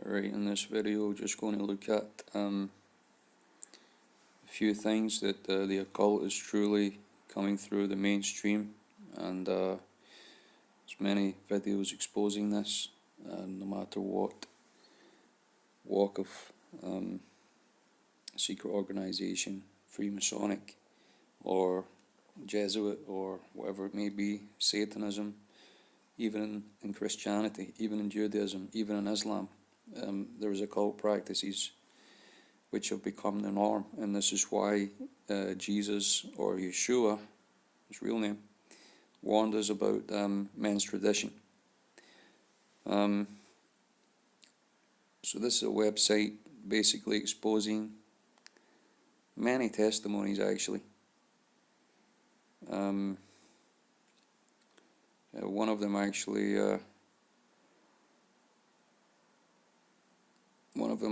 Alright, in this video just going to look at a few things that the occult is truly coming through the mainstream, and there's many videos exposing this, no matter what walk of secret organization, Freemasonic or Jesuit or whatever it may be, Satanism, even in Christianity, even in Judaism, even in Islam. There's occult practices which have become the norm, and this is why Jesus, or Yeshua, his real name, warned us about men's tradition. So this is a website basically exposing many testimonies, actually. One of them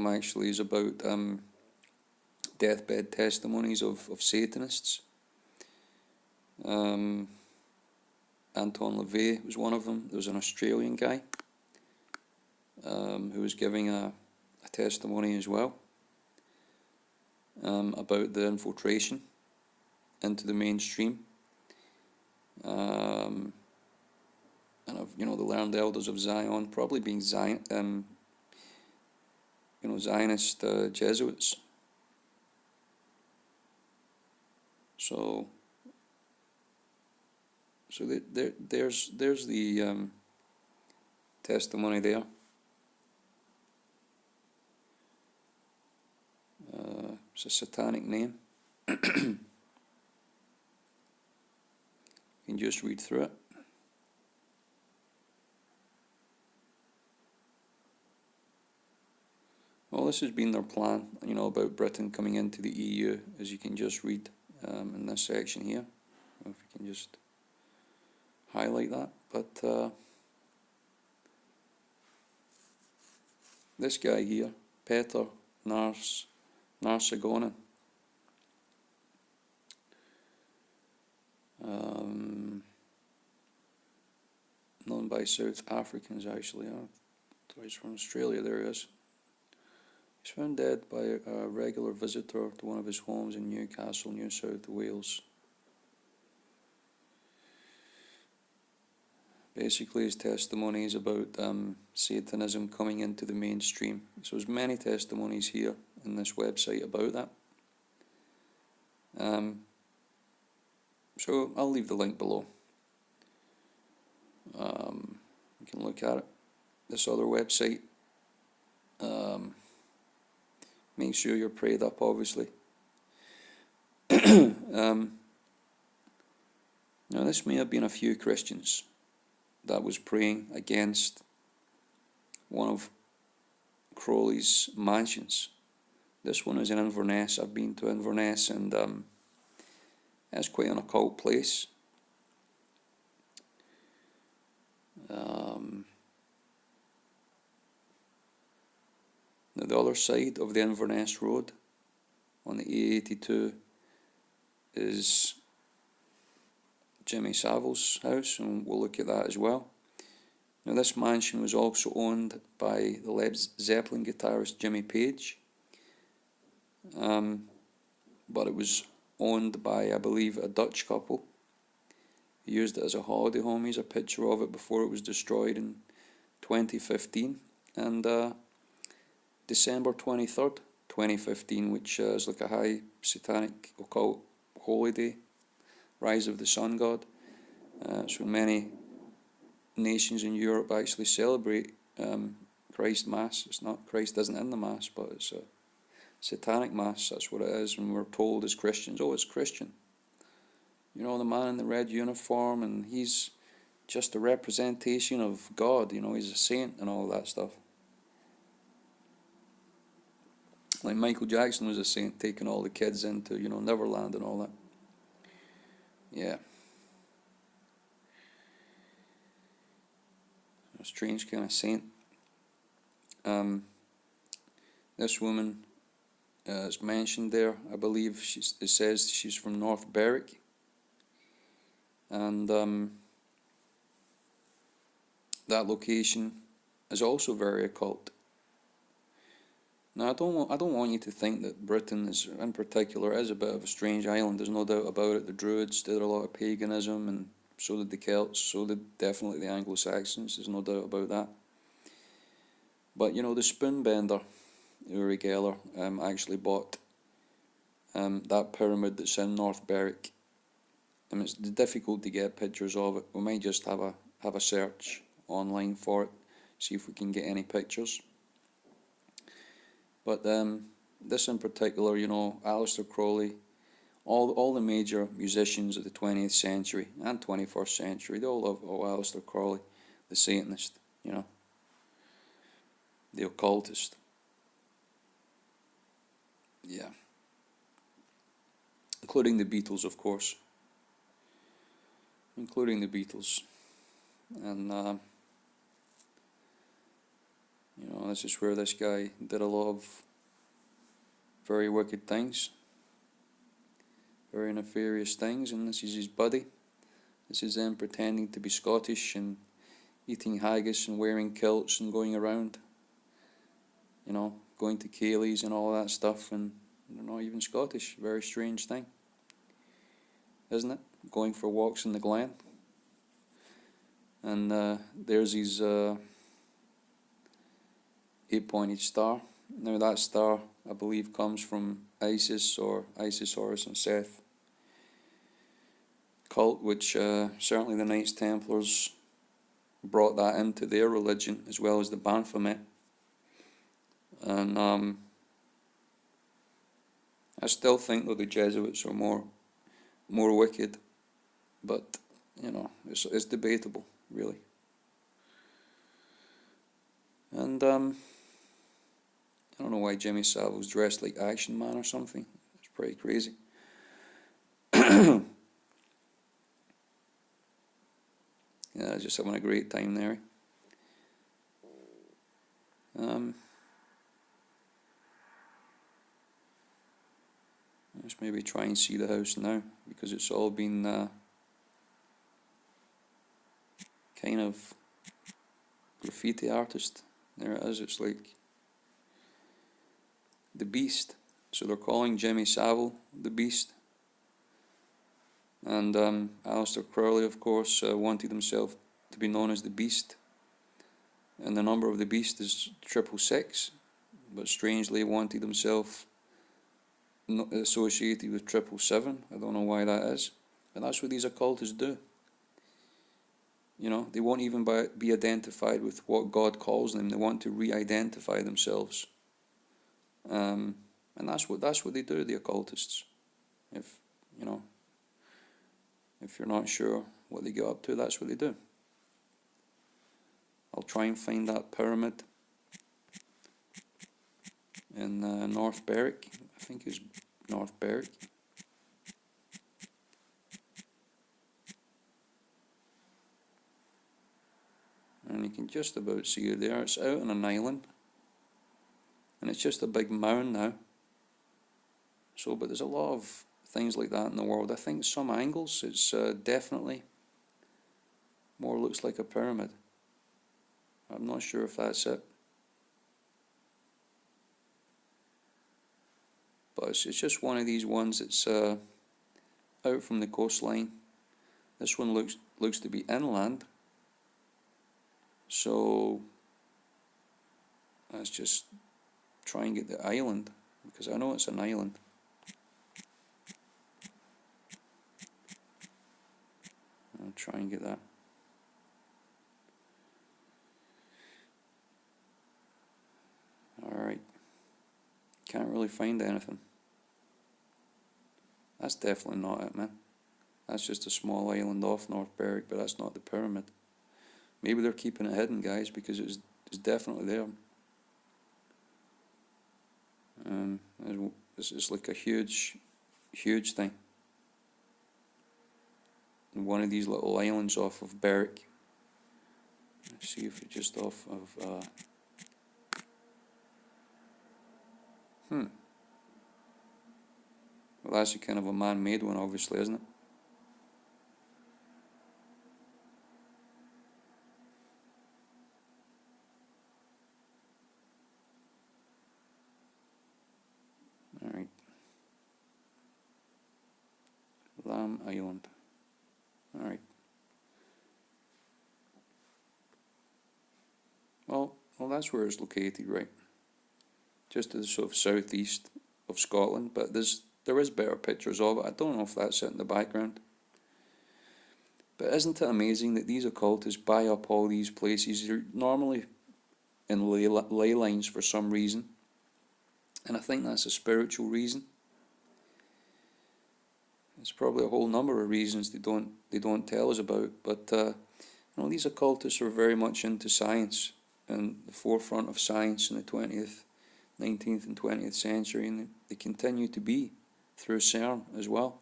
actually is about deathbed testimonies of Satanists. Anton LaVey was one of them. There was an Australian guy who was giving a testimony as well about the infiltration into the mainstream. And of the learned elders of Zion probably being Zionist Jesuits. So there's the testimony there. It's a satanic name. You can just read through it. Well, this has been their plan, about Britain coming into the EU, as you can just read in this section here. If you can just highlight that. But this guy here, Peter Narsagonin, known by South Africans actually. He's from Australia, there he is. He's found dead by a regular visitor to one of his homes in Newcastle, New South Wales. Basically, his testimony is about Satanism coming into the mainstream. So there's many testimonies here in this website about that. So I'll leave the link below. You can look at it. This other website. Make sure you're prayed up, obviously. Now, this may have been a few Christians that was praying against one of Crowley's mansions. This one is in Inverness. I've been to Inverness, and it's quite an occult place. Now, the other side of the Inverness Road on the A82 is Jimmy Savile's house, and we'll look at that as well. Now, this mansion was also owned by the Led Zeppelin guitarist Jimmy Page, but it was owned by, I believe, a Dutch couple. He used it as a holiday home. Here's a picture of it before it was destroyed in 2015, and December 23rd, 2015, which is like a high satanic occult holy day, rise of the sun god. So many nations in Europe actually celebrate Christ Mass. It's not, Christ isn't in the Mass, but it's a satanic Mass. That's what it is. And we're told as Christians, oh, it's Christian. The man in the red uniform, and he's just a representation of God. He's a saint and all that stuff. Like Michael Jackson was a saint, taking all the kids into, Neverland and all that. Yeah. A strange kind of saint. This woman is mentioned there. I believe it says she's from North Berwick. And that location is also very occult. Now, I don't want you to think that Britain is, in particular, is a bit of a strange island. There's no doubt about it. The Druids did a lot of paganism, and so did the Celts, so did definitely the Anglo-Saxons. There's no doubt about that. But, you know, the spoonbender, Uri Geller, actually bought that pyramid that's in North Berwick. And it's difficult to get pictures of it. We might just have a search online for it, see if we can get any pictures. But this in particular, you know, Aleister Crowley, all the major musicians of the 20th century and 21st century, they all love Aleister Crowley, the Satanist, you know, the occultist. Yeah. Including the Beatles, of course. Including the Beatles. And, you know, this is where this guy did a lot of very wicked things, very nefarious things, and this is his buddy. This is them pretending to be Scottish and eating haggis and wearing kilts and going around, you know, going to ceilidhs and all that stuff, and they're not even Scottish. Very strange thing, isn't it? Going for walks in the glen. And there's his 8-pointed star. Now that star, I believe, comes from Isis or Isis, Horus and Seth cult, which certainly the Knights Templars brought that into their religion, as well as the Baphomet. And I still think that the Jesuits are more wicked, but you know, it's debatable, really. And I don't know why Jimmy Savile's dressed like Action Man or something. It's pretty crazy. Yeah, just having a great time there. Let's maybe try and see the house now, because it's all been kind of graffiti artist. There it is. It's like the Beast. So they're calling Jimmy Savile the Beast. And Aleister Crowley, of course, wanted himself to be known as the Beast. And the number of the Beast is 666. But strangely wanted himself associated with 777. I don't know why that is. And that's what these occultists do. You know, they won't even be identified with what God calls them. They want to re-identify themselves. And that's what they do, the occultists. If you're not sure what they get up to, that's what they do. I'll try and find that pyramid in North Berwick. I think it's North Berwick. And you can just about see it there. It's out on an island. And it's just a big mound now. So, but there's a lot of things like that in the world. I think some angles, it's definitely more looks like a pyramid. I'm not sure if that's it. But it's just one of these ones that's out from the coastline. This one looks to be inland. So let's just try and get the island, because I know it's an island. I'll try and get that. Alright. Can't really find anything. That's definitely not it, man. That's just a small island off North Berwick, but that's not the pyramid. Maybe they're keeping it hidden, guys, because it's definitely there. It's like a huge thing. And one of these little islands off of Berwick. Let's see if it's just off of... Well, that's a kind of a man-made one, obviously, isn't it? Sam Island. Alright. Well, that's where it's located, right? Just to the sort of southeast of Scotland, but there is better pictures of it. I don't know if that's it in the background. But isn't it amazing that these occultists buy up all these places? They're normally in ley lines for some reason, and I think that's a spiritual reason. There's probably a whole number of reasons they don't tell us about, but these occultists are very much into science and the forefront of science in the 20th, 19th and 20th century, and they continue to be through CERN as well.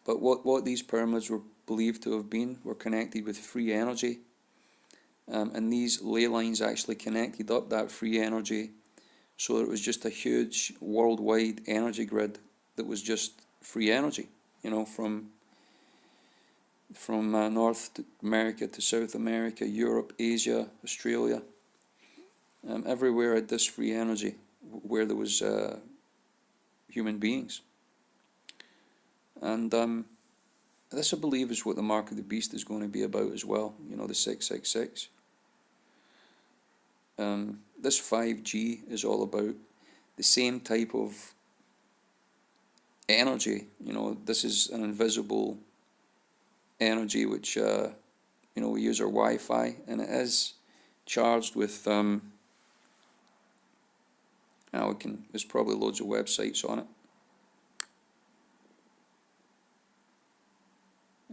But what these pyramids were believed to have been were connected with free energy, and these ley lines actually connected up that free energy, so that it was just a huge worldwide energy grid that was just free energy, from North America to South America, Europe, Asia, Australia. Everywhere had this free energy where there was human beings. And this, I believe, is what the Mark of the Beast is going to be about as well, the 666. This 5G is all about the same type of energy. This is an invisible energy which, we use our Wi-Fi, and it is charged with, there's probably loads of websites on it.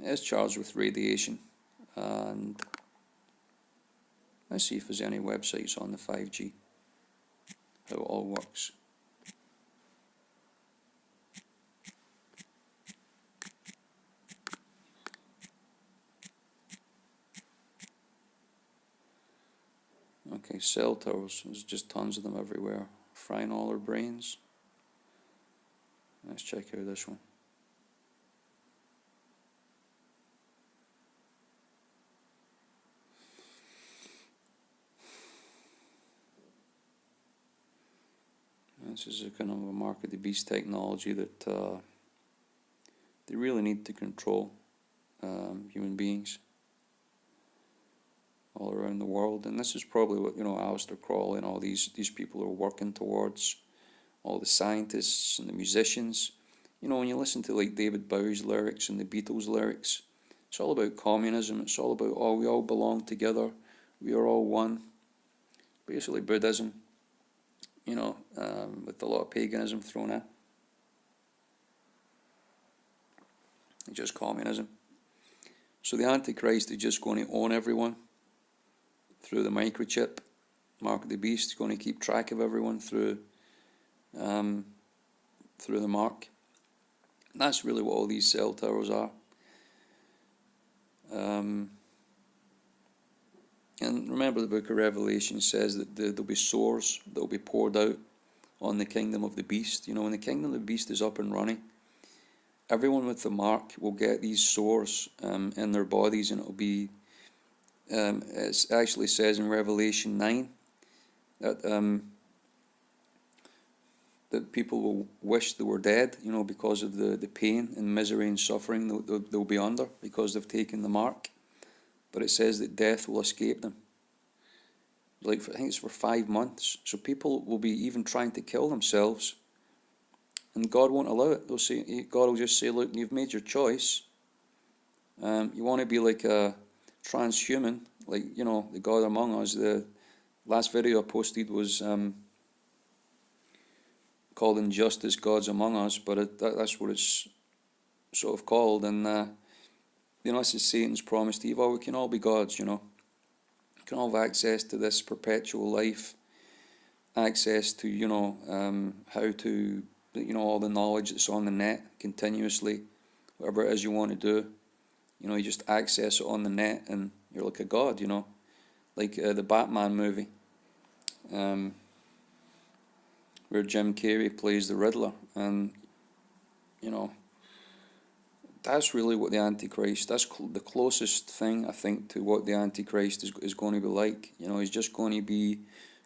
It is charged with radiation, and let's see if there's any websites on the 5G, how it all works. Okay, cell towers, there's just tons of them everywhere, frying all our brains. Let's check out this one. This is a kind of a Mark of the Beast technology that they really need to control human beings all around the world. And this is probably what, Aleister Crowley and all these people are working towards, all the scientists and the musicians. When you listen to like David Bowie's lyrics and the Beatles' lyrics, it's all about communism. It's all about, we all belong together, we are all one. Basically Buddhism, with a lot of paganism thrown in. Just communism. So the Antichrist is just going to own everyone through the microchip. Mark of the Beast is going to keep track of everyone through the mark. And that's really what all these cell towers are. And remember, the book of Revelation says that there'll be sores that will be poured out on the kingdom of the beast. When the kingdom of the beast is up and running, everyone with the mark will get these sores in their bodies, and it'll be, it actually says in Revelation 9 that that people will wish they were dead, because of the pain and misery and suffering they'll be under because they've taken the mark. But it says that death will escape them. I think it's for 5 months. So people will be even trying to kill themselves, and God won't allow it. God will just say, look, you've made your choice. You want to be like a transhuman, like, the God Among Us. The last video I posted was called Injustice, Gods Among Us, but that's what it's sort of called. And this is Satan's promise to Eve. We can all be gods, We can all have access to this perpetual life, access to, how to, all the knowledge that's on the net continuously, whatever it is you want to do. You just access it on the net and you're like a god, like the Batman movie, where Jim Carrey plays the Riddler, and, that's really what the Antichrist, that's the closest thing, I think, to what the Antichrist is going to be like. He's just going to be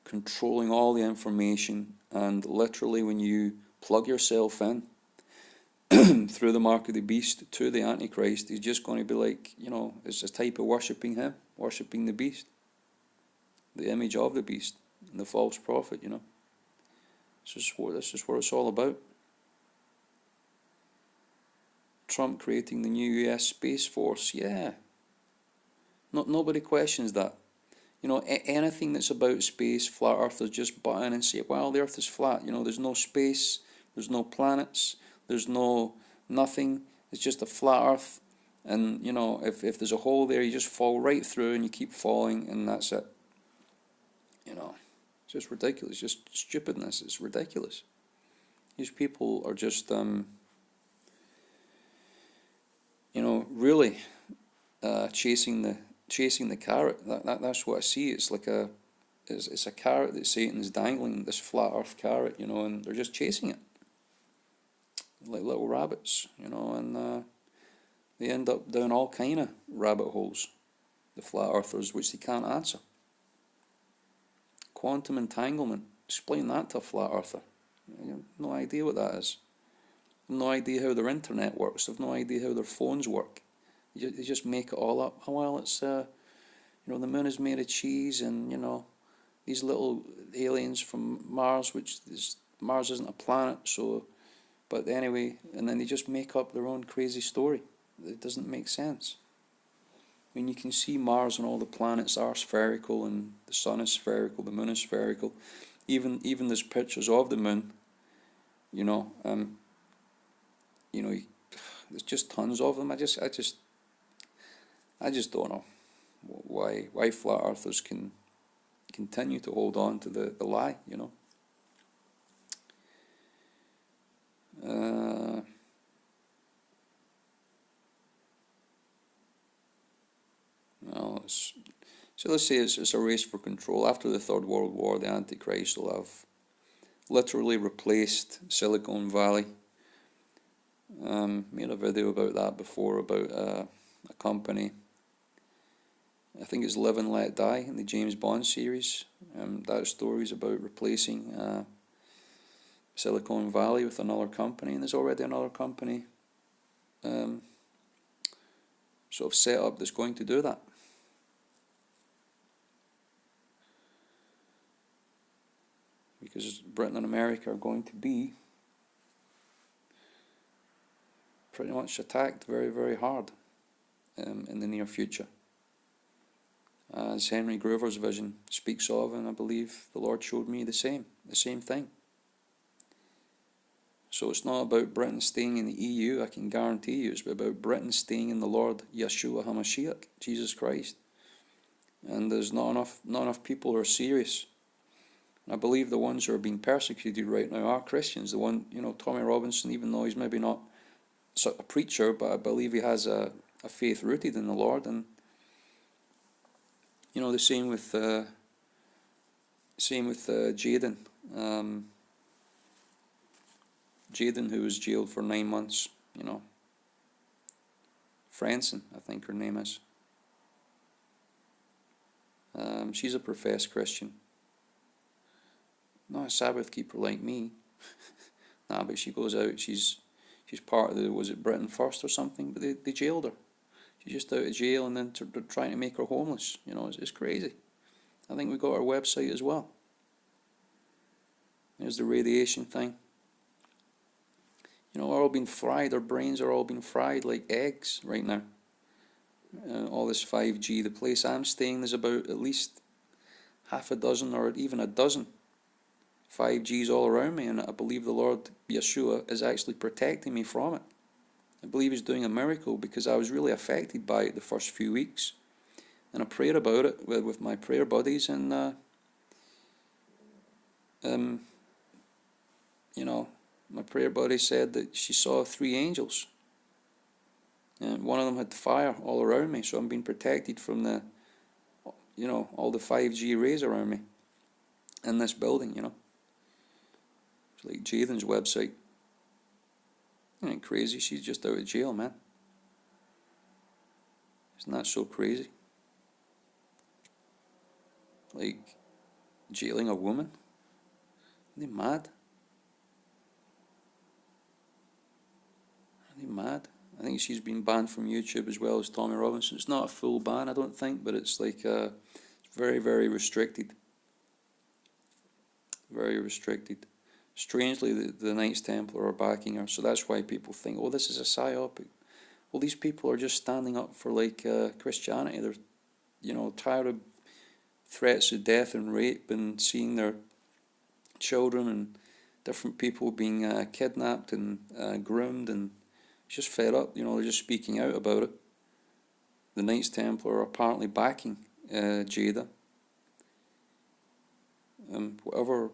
controlling all the information, and literally when you plug yourself in, through the mark of the beast to the Antichrist, he's just going to be like, it's a type of worshipping him, worshipping the beast, the image of the beast, and the false prophet, This is what it's all about. Trump creating the new US Space Force, yeah. Nobody questions that. Anything that's about space, flat earthers just butt in and say, well, the earth is flat. There's no space, there's no planets, there's nothing. It's just a flat earth. And, if there's a hole there, you just fall right through and you keep falling and that's it. It's just ridiculous. It's just stupidness. It's ridiculous. These people are just, really chasing the carrot. That's what I see. It's like it's a carrot that Satan's dangling, this flat earth carrot, and they're just chasing it like little rabbits, and they end up down all kind of rabbit holes, the flat earthers, which they can't answer. Quantum entanglement, explain that to a flat earther. You have no idea what that is. They have no idea how their internet works. They have no idea how their phones work. They just make it all up. Oh, well, it's the moon is made of cheese, and these little aliens from Mars, Mars isn't a planet, so. But anyway, and then they just make up their own crazy story. It doesn't make sense. I mean, you can see Mars and all the planets are spherical, and the sun is spherical, the moon is spherical. Even there's pictures of the moon. There's just tons of them. I just don't know why flat earthers can continue to hold on to the lie. So let's say it's a race for control. After the Third World War, the Antichrist will have literally replaced Silicon Valley. Made a video about that before, about a company. I think it's Live and Let Die in the James Bond series. That story is about replacing Silicon Valley with another company, and there's already another company sort of set up that's going to do that. Because Britain and America are going to be pretty much attacked very, very hard in the near future. As Henry Groover's vision speaks of, and I believe the Lord showed me the same thing. So it's not about Britain staying in the EU, I can guarantee you. It's about Britain staying in the Lord Yeshua HaMashiach, Jesus Christ. And there's not enough people who are serious. And I believe the ones who are being persecuted right now are Christians. The one, Tommy Robinson, even though he's maybe not a preacher, but I believe he has a faith rooted in the Lord. And the same with Jaden. Jaden, who was jailed for 9 months, Franson, I think her name is. She's a professed Christian. Not a Sabbath keeper like me. Nah, but she goes out, she's part of was it Britain First or something, but they jailed her. She's just out of jail, and then they're trying to make her homeless. It's crazy. I think we got our website as well. There's the radiation thing. We're all being fried. Our brains are all being fried like eggs right now. All this 5G. The place I'm staying, there's about at least half a dozen or even a dozen 5Gs all around me, and I believe the Lord Yeshua is actually protecting me from it. I believe He's doing a miracle, because I was really affected by it the first few weeks, and I prayed about it with my prayer buddies, and my prayer buddy said that she saw 3 angels, and one of them had fire all around me, so I'm being protected from all the 5G rays around me in this building. It's like Jaden's website. Isn't it crazy? She's just out of jail, man. Isn't that so crazy? Like, jailing a woman? Are they mad? mad. I think she's been banned from YouTube as well as Tommy Robinson. It's not a full ban, I don't think, but it's like it's very, very restricted. Very restricted. Strangely, the Knights Templar are backing her, so that's why people think, oh, this is a psyop. Well, these people are just standing up for like Christianity. They're, tired of threats of death and rape and seeing their children and different people being kidnapped and groomed, and just fed up. They're just speaking out about it. The Knights Templar are apparently backing Jada. Whatever,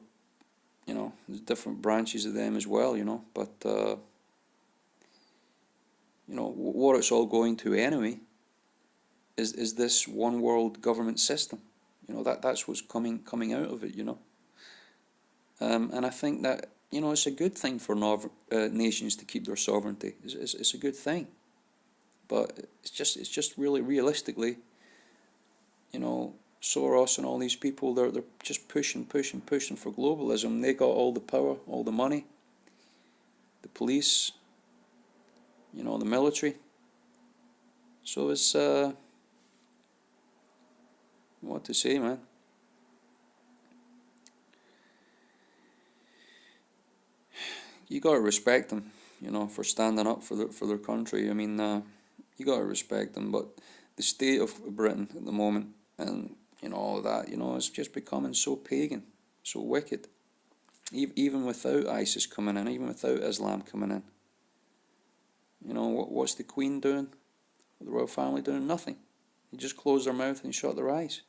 there's different branches of them as well, but what it's all going to anyway is this one world government system. That's what's coming out of it, and I think that it's a good thing for nations to keep their sovereignty. It's a good thing, but it's just really realistically, Soros and all these people, they're just pushing for globalism. They got all the power, all the money, the police, the military. So it's what to say, man. You gotta respect them, for standing up for their country. I mean, you gotta respect them. But the state of Britain at the moment, and all that, it's just becoming so pagan, so wicked. Even without ISIS coming in, even without Islam coming in, what's the Queen doing? The royal family doing? Nothing. They just close their mouth and shut their eyes.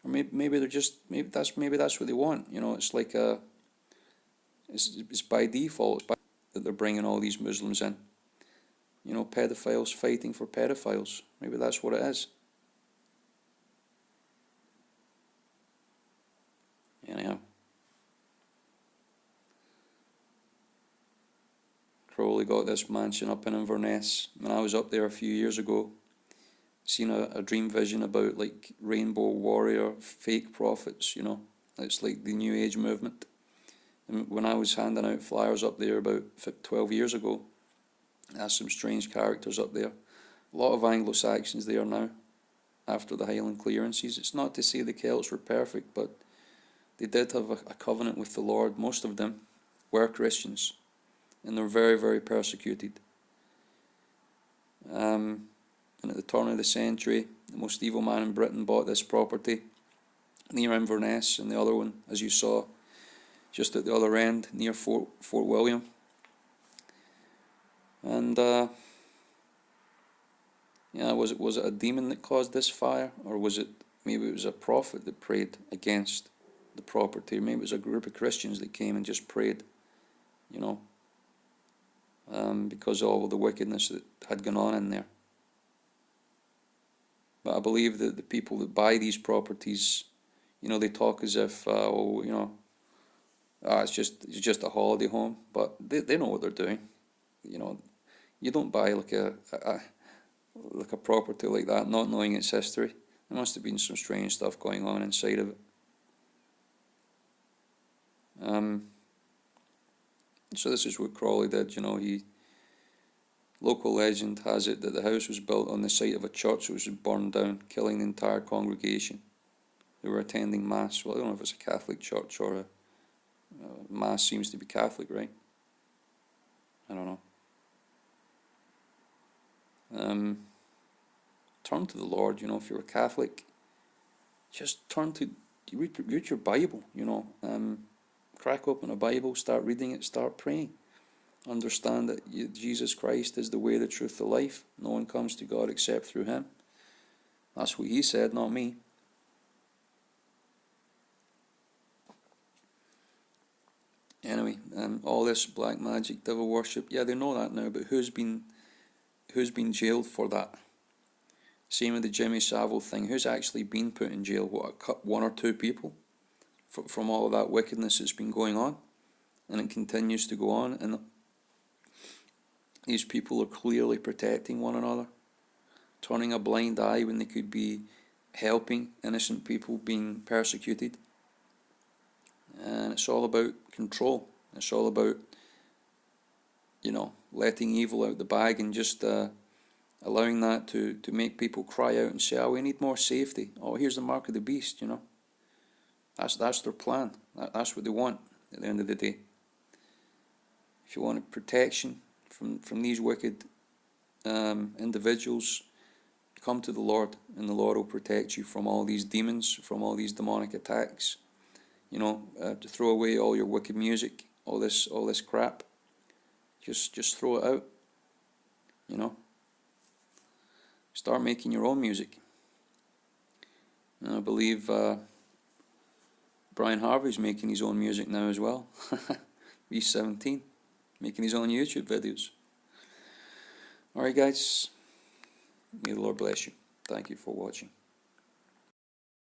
Or maybe that's what they want. It's like it's by default that they're bringing all these Muslims in. Pedophiles fighting for pedophiles. Maybe that's what it is. Anyhow, Crowley got this mansion up in Inverness. When I was up there a few years ago, seen a dream vision about like rainbow warrior fake prophets. It's like the New Age movement. And when I was handing out flyers up there about 12 years ago, there's some strange characters up there. A lot of Anglo-Saxons there now, after the Highland clearances. It's not to say the Celts were perfect, but they did have a covenant with the Lord. Most of them were Christians, and they're very, very persecuted. And at the turn of the century, the most evil man in Britain bought this property near Inverness, and the other one, as you saw, just at the other end, near Fort William. And was it a demon that caused this fire, or maybe it was a prophet that prayed against the property, or maybe it was a group of Christians that came and just prayed, because of all the wickedness that had gone on in there. But I believe that the people that buy these properties, they talk as if, it's just a holiday home, but they know what they're doing. You don't buy like a property like that not knowing its history. There must have been some strange stuff going on inside of it. So this is what Crowley did. Local legend has it that the house was built on the site of a church that was burned down, killing the entire congregation who were attending Mass. Well, I don't know if it's a Catholic church or Mass seems to be Catholic, right? I don't know. Turn to the Lord, if you're a Catholic, just read your Bible, crack open a Bible, start reading it, start praying. Understand that Jesus Christ is the way, the truth, the life. No one comes to God except through Him. That's what He said, not me. Anyway, all this black magic, devil worship, yeah, they know that now, but who's been jailed for that? Same with the Jimmy Savile thing. Who's actually been put in jail? What, one or two people from all of that wickedness that's been going on? And it continues to go on, and these people are clearly protecting one another, turning a blind eye when they could be helping innocent people being persecuted. And it's all about control. It's all about, letting evil out the bag and just allowing that to make people cry out and say, oh, we need more safety. Oh, here's the mark of the beast, you know. That's their plan. That's what they want at the end of the day. If you want protection from these wicked individuals, come to the Lord, and the Lord will protect you from all these demons, from all these demonic attacks. You know, to throw away all your wicked music, all this crap. Just throw it out. You know, start making your own music. And I believe Brian Harvey's making his own music now as well. He's 17, making his own YouTube videos. Alright guys, may the Lord bless you. Thank you for watching.